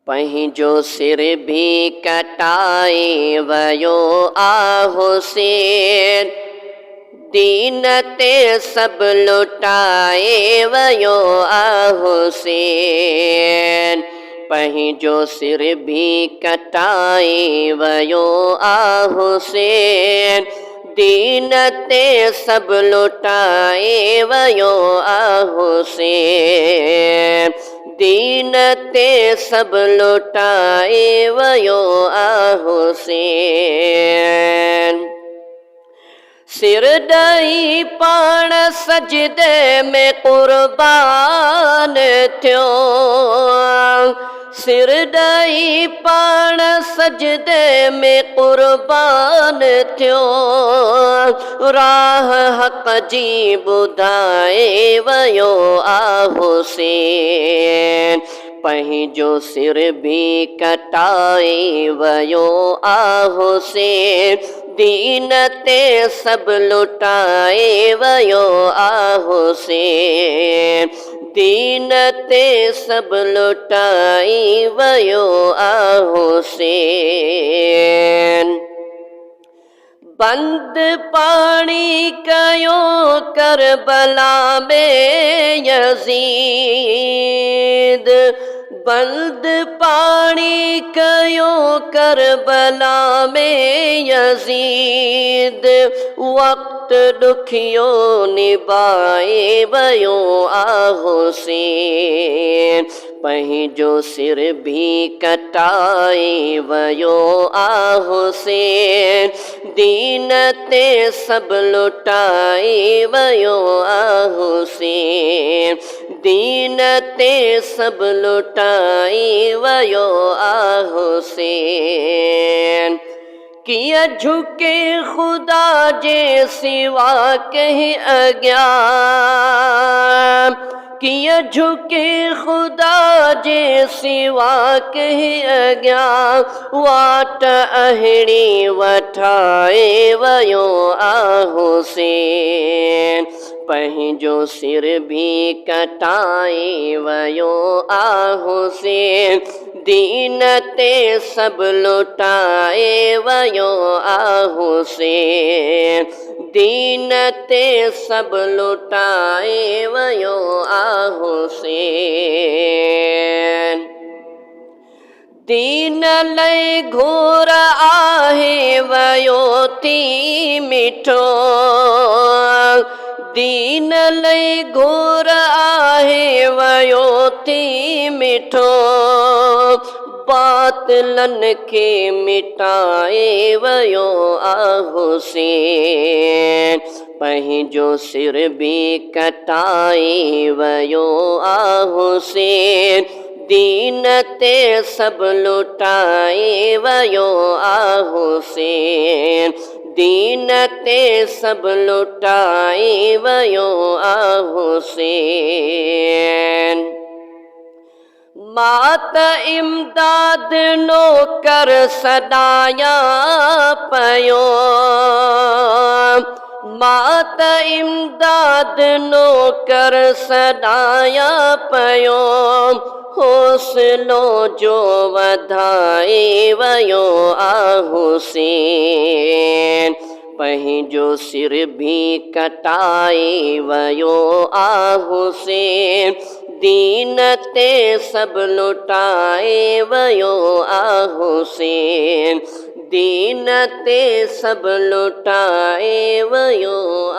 पंहिंजो सिर भी कटाए वयो आ हुसैन, दीन ते सब लुटाए वयो आ हुसैन। पंहिंजो सिर भी कटाए वयो आ हुसैन, दीन ते सब लुटाए वयो आ हुसैन, दीन ते सब लुटाए वयो आ हुसैन। सिर ॾई पाण सजदे में क़ुर्बान थियो, सिर ॾई पाण सजदे में क़ुर्बान थियो, राह हक़ जी ॿुधाए वयो आ हुसैन। पंहिंजो सिर भी कटाए वयो आ हुसैन, दीन ते सब लुटाए वयो आ हुसैन, दीन ते सब लुटाई वयो आ हुसैन। बंद पानी कयो करबला में यजीद, बंद पानी कयो करबला में यजीद, वक्त दुखियो निभाए वयो आ हुसैन। पंहिंजो सिर भी कटाए वयो आ हुसैन, दीन ते सब लुटाए वयो आ हुसैन, दीन ते सब लुटाए वयो आ हुसैन। किया झुके खुदा जे सिवा कहीं अज्ञान, किया झुके खुदा जे सिवा कहीं अज्ञान, वाट अहिड़ी वठाए वयो आ हुसैन। पंहिंजो सिर भी कटाए वयो आ हुसैन, दीन ते सब लुटाए वयो आ हुसैन, दीन ते सब लुटाए वयो आ हुसैन। दीन लई घोर आहे वयो थी मिठो, दीन लई घोर आहे वयो थी मिठो, बातिलन के मिटाए वयो आ हुसैन। पंहिंजो सिर भी कटाए वयो आ हुसैन, दीन ते सब लुटाए वयो आ हुसैन, दीन ते सब लुटाए वयो आ हुसैन। मात इमदाद नौकर सदाया पयो, मात इमदाद नौकर सदाया पयो, हौसलो जो वधाए वयो आ हुसैन। पंहिंजो सिर भी कटाए वयो आ हुसैन, दीन ते सब लुटाए वयो आ हुसैन, दीन ते सब लुटाए वयो आ